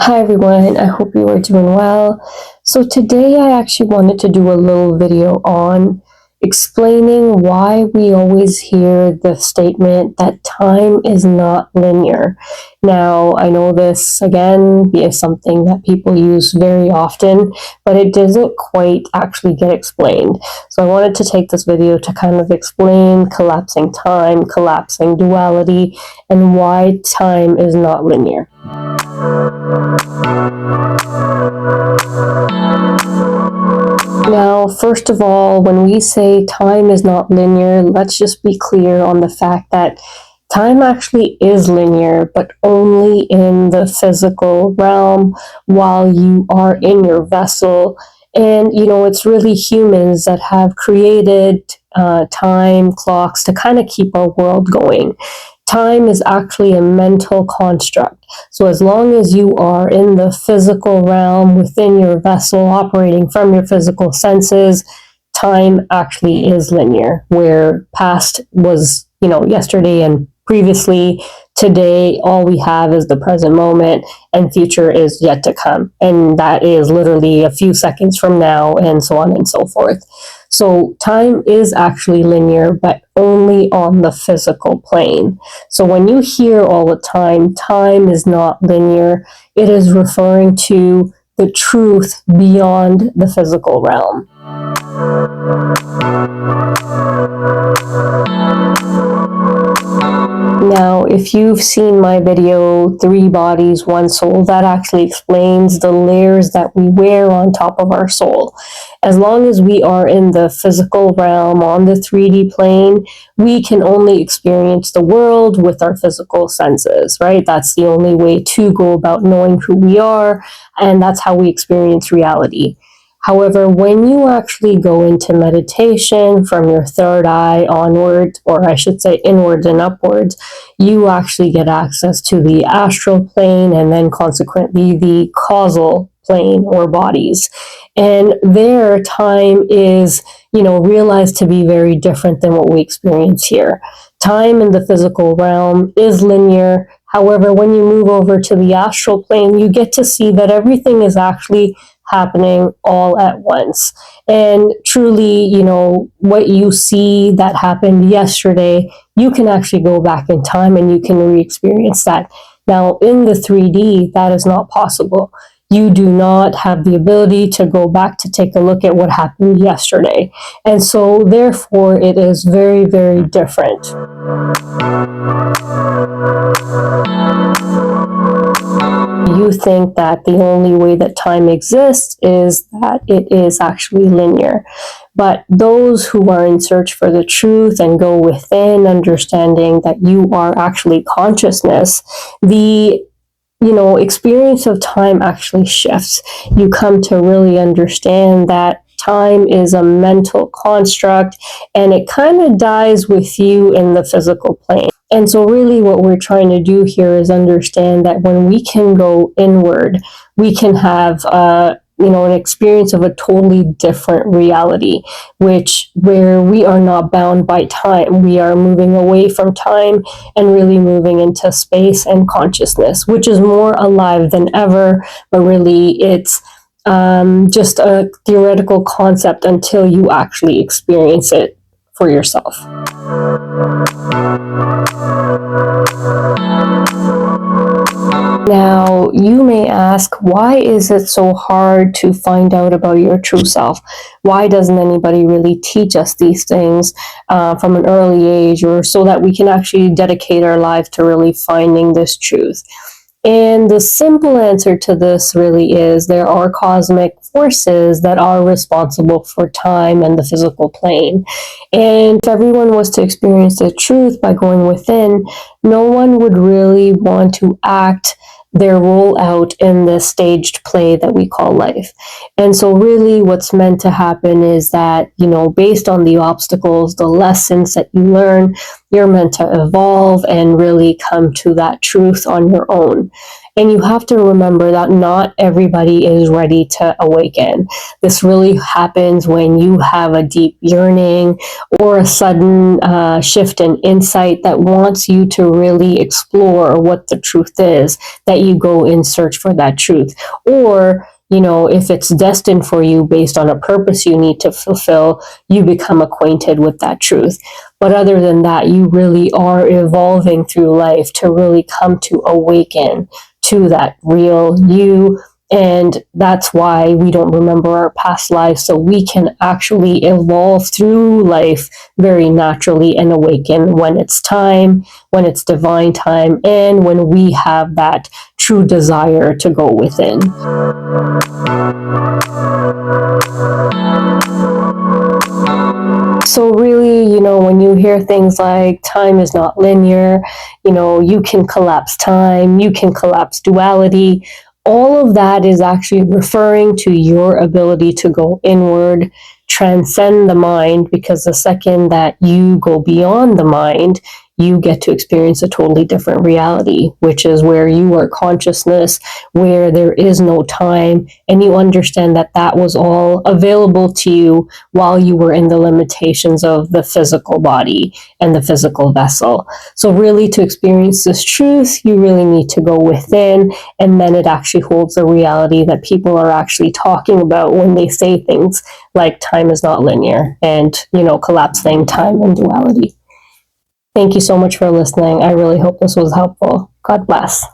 Hi everyone, I hope you are doing well. So today I actually wanted to do a little video on explaining why we always hear the statement that time is not linear. Now, I know this again is something that people use very often, but it doesn't quite actually get explained. So I wanted to take this video to kind of explain collapsing time, collapsing duality, and why time is not linear. Now, first of all, when we say time is not linear, let's just be clear on the fact that time actually is linear, but only in the physical realm while you are in your vessel. And, it's really humans that have created time clocks to kind of keep our world going. Time is actually a mental construct. So as long as you are in the physical realm within your vessel, operating from your physical senses, time actually is linear, where past was, yesterday and previously, today, all we have is the present moment, and future is yet to come. And that is literally a few seconds from now, and so on and so forth. So time is actually linear, but only on the physical plane. So when you hear all the time is not linear, it is referring to the truth beyond the physical realm. Now, if you've seen my video, 3 Bodies, 1 Soul, that actually explains the layers that we wear on top of our soul. As long as we are in the physical realm, on the 3D plane, we can only experience the world with our physical senses, right? That's the only way to go about knowing who we are, and that's how we experience reality. However, when you actually go into meditation from your third eye onward, or I should say inwards and upwards, you actually get access to the astral plane and then consequently the causal plane or bodies. And there, time is, realized to be very different than what we experience here. Time in the physical realm is linear. However, when you move over to the astral plane, you get to see that everything is actually happening all at once. And truly, what you see that happened yesterday, you can actually go back in time and you can re-experience that. Now, in the 3D, that is not possible. You do not have the ability to go back to take a look at what happened yesterday. And so, therefore, it is very, very different. You think that the only way that time exists is that it is actually linear. But those who are in search for the truth and go within, understanding that you are actually consciousness, the experience of time actually shifts. You come to really understand that time is a mental construct and it kind of dies with you in the physical plane. And so really what we're trying to do here is understand that when we can go inward, we can have an experience of a totally different reality, where we are not bound by time. We are moving away from time and really moving into space and consciousness, which is more alive than ever, but really it's just a theoretical concept until you actually experience it for yourself. Now, you may ask, why is it so hard to find out about your true self? Why doesn't anybody really teach us these things from an early age, or so that we can actually dedicate our life to really finding this truth? And the simple answer to this really is there are cosmic forces that are responsible for time and the physical plane. And if everyone was to experience the truth by going within, no one would really want to act their role out in this staged play that we call life. And so really what's meant to happen is that, based on the obstacles, the lessons that you learn, you're meant to evolve and really come to that truth on your own. And you have to remember that not everybody is ready to awaken. This really happens when you have a deep yearning or a sudden shift in insight that wants you to really explore what the truth is, that you go in search for that truth. Or if it's destined for you based on a purpose you need to fulfill, you become acquainted with that truth. But other than that, you really are evolving through life to really come to awaken to that real you. And that's why we don't remember our past lives, so we can actually evolve through life very naturally and awaken when it's time, when it's divine time, and when we have that true desire to go within. So really, when you hear things like time is not linear, you can collapse time, you can collapse duality, all of that is actually referring to your ability to go inward, transcend the mind, because the second that you go beyond the mind, you get to experience a totally different reality, which is where you are consciousness, where there is no time, and you understand that that was all available to you while you were in the limitations of the physical body and the physical vessel. So really, to experience this truth, you really need to go within, and then it actually holds the reality that people are actually talking about when they say things like time is not linear and, collapsing time and duality. Thank you so much for listening. I really hope this was helpful. God bless.